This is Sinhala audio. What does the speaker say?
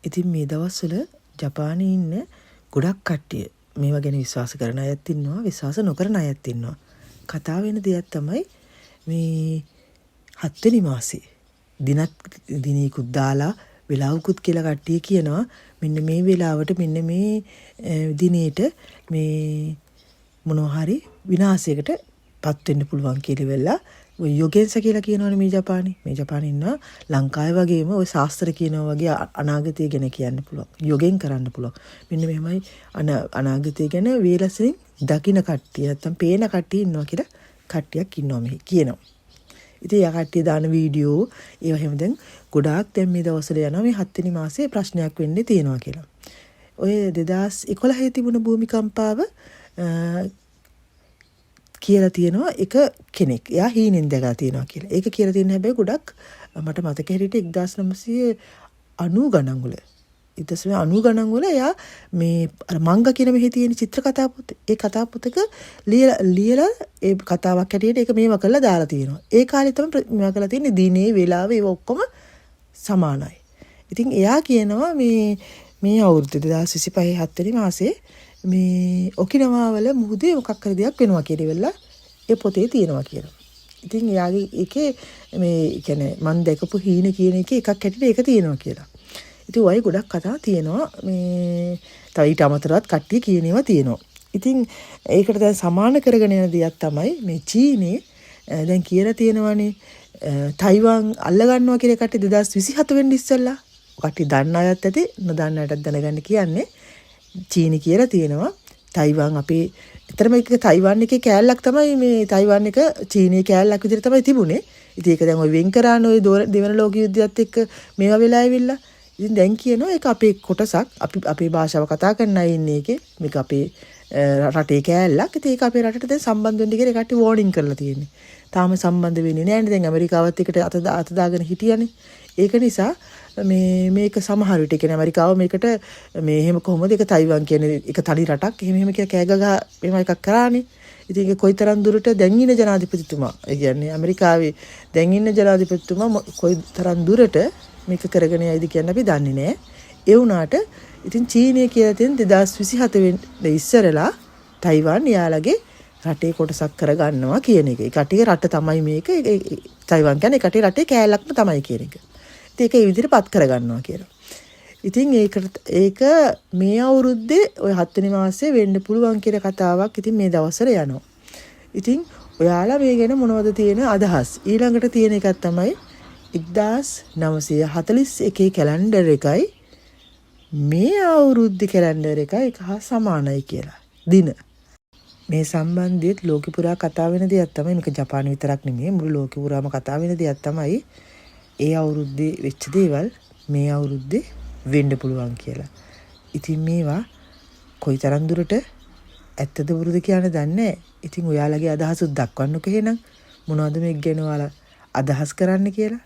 ඉතින් මේ දවස්වල ජපානයේ ඉන්න ගොඩක් කට්ටිය මේවා ගැන විශ්වාස කරන අයත් ඉන්නවා, විශ්වාස නොකරන අයත් ඉන්නවා. කතාව වෙන දෙයක් තමයි මේ 7 වෙනි මාසේ දිනයකුත් දාලා වෙලාවකුත් කියලා කට්ටිය කියනවා මෙන්න මේ වෙලාවට මෙන්න මේ දිනේට මේ මොනවා හරි විනාශයකට පත් වෙන්න පුළුවන් කියලා වෙලා ඔය යෝගෙන්ස කියලා කියනවනේ මේ ජපානේ. මේ ජපානේ ඉන්නවා ලංකාවේ වගේම ඔය ශාස්ත්‍ර කියනවා වගේ අනාගතය ගැන කියන්න පුළුවන්. යෝගෙන් කරන්න පුළුවන්. මෙන්න මෙහෙමයි අනාගතය ගැන වේලසෙන් දකින්න කට්ටිය නැත්තම් පේන කට්ටිය ඉන්නවා කියලා කට්ටියක් ඉන්නවා මේ කියනවා. ඉතින් යා කට්ටිය දාන වීඩියෝ ඒවා හැම දැන් ගොඩාක් දැන් මේ දවස්වල යනවා මේ 7 වෙනි මාසේ ප්‍රශ්නයක් වෙන්නේ තියෙනවා කියලා. ඔය 2011 තිබුණ භූමිකම්පාව කියලා තියෙනවා එක කෙනෙක්. එයා හීනෙන් දැකලා තියෙනවා කියලා. ඒක කියලා තියෙන හැබැයි ගොඩක් මට මතක හැටියට 1990 ගණන් වල 1990 ගණන් වල එයා මේ අර මංගා කියන මෙහි තියෙන චිත්‍ර කතා පොත ඒ කතා පොතක ලියලා ඒ කතාවක් හැටියට ඒක මේවා කරලා දාලා තියෙනවා. ඒ කාලේ තමයි මේවා කරලා තියෙන්නේ දිනේ වේලාවේ ඒවා ඔක්කොම සමානයි. ඉතින් එයා කියනවා මේ අවුරුදු 2025 7 වෙනි මාසේ මේ ඔකිනාවා වල මුහුදේ මොකක් හරි දෙයක් වෙනවා කියලා වෙලා ඒ පොතේ තියෙනවා කියලා. ඉතින් එයාගේ ඒකේ මේ කියන්නේ මම දැකපු හීන කියන එකේ එකක් හැටියට ඒක තියෙනවා කියලා. ඉතින් ඔය ගොඩක් කතා තියෙනවා මේ තව ඊට අමතරවත් කට්ටිය කියන ඒවා තියෙනවා. ඉතින් ඒකට දැන් සමාන කරගෙන යන දෙයක් තමයි මේ චීනේ දැන් කියලා තියෙනවානේ තයිවාන් අල්ල ගන්නවා කියලා කට්ටිය 2027 වෙනි ඉස්සෙල්ලා. කට්ටිය දන්න අයත් ඇති නොදන්න අයටත් දැනගන්න කියන්නේ චීනි කියලා තියෙනවා තයිවාන් අපේ ඇත්තටම ඒක තයිවාන් එකේ කෑල්ලක් තමයි මේ තයිවාන් එක චීනයේ කෑල්ලක් විදිහට තමයි තිබුණේ. ඉතින් ඒක දැන් ඔය වෙන් කරාන ඔය දෙවන ලෝක යුද්ධයත් එක්ක මේවා වෙලා ඇවිල්ලා. ඉතින් දැන් කියනවා ඒක අපේ කොටසක් අපේ භාෂාව කතා කරන අය ඉන්නේ ඒකේ. මේක අපේ රටේ කෑල්ලක්. ඉතින් ඒක අපේ රටට දැන් සම්බන්ධ වෙන්න කියලා ඒකට වෝනින් කරලා තියෙන්නේ. තාම සම්බන්ධ වෙන්නේ නැහැ නේ. දැන් ඇමරිකාවත් එක්ක අත දාගෙන හිටියනේ. ඒක නිසා මේක සමහර විට කියන්නේ ඇමරිකාව මේකට මේ එහෙම කොහොමද ඒක තයිවාන් කියන්නේ ඒක තනි රටක් එහෙම කියලා කෑ ගගා එහෙම එකක් කරානේ. ඉතින් ඒක කොයිතරම් දුරට දැන් ඉන්න ජනාධිපතිතුමා ඒ කියන්නේ ඇමරිකාවේ දැන් ඉන්න ජනාධිපතිතුමා කොයිතරම් දුරට මේක කරගෙන යයිද කියන්නේ අපි දන්නේ නැහැ. ඒ වුණාට ඉතින් චීනය කියලා තියෙන 2027 වෙනි ඉස්සරලා තයිවාන් යාලගේ රටේ කොටසක් කරගන්නවා කියන එක. ඒ කටේ රට තමයි මේක. තයිවාන් කියන්නේ කටේ රටේ කෑල්ලක්ම තමයි කියන එක. ඒක ඒ විදිහට පත් කරගන්නවා කියලා. ඉතින් ඒක මේ අවුරුද්දේ ඔය 7 වෙනි මාසේ වෙන්න පුළුවන් කියලා කතාවක් ඉතින් මේ දවස්වල යනවා. ඉතින් ඔයාලා මේ ගැන මොනවද තියෙන අදහස්? ඊළඟට තියෙන එකක් තමයි 1941 කැලෙන්ඩර් එකයි මේ අවුරුද්දේ කැලෙන්ඩර් එකයි එක හා සමානයි කියලා. දින. මේ සම්බන්ධයෙන් ලෝකෙ පුරා කතා වෙන දෙයක් තමයි මේක ජපාන විතරක් නෙමෙයි මුළු ලෝකෙ පුරාම කතා වෙන දෙයක් තමයි ඒ අවුරුද්දේ වෙච්ච දේවල් මේ අවුරුද්දේ වෙන්න පුළුවන් කියලා. ඉතින් මේවා කොයිතරම් දුරට ඇත්තද වරුද කියන්නේ දන්නේ නැහැ. ඉතින් ඔයාලගේ අදහස දක්වන්නකෝ එහෙනම් මොනවද මේක ගැන ඔයාලා අදහස් කරන්න කියලා.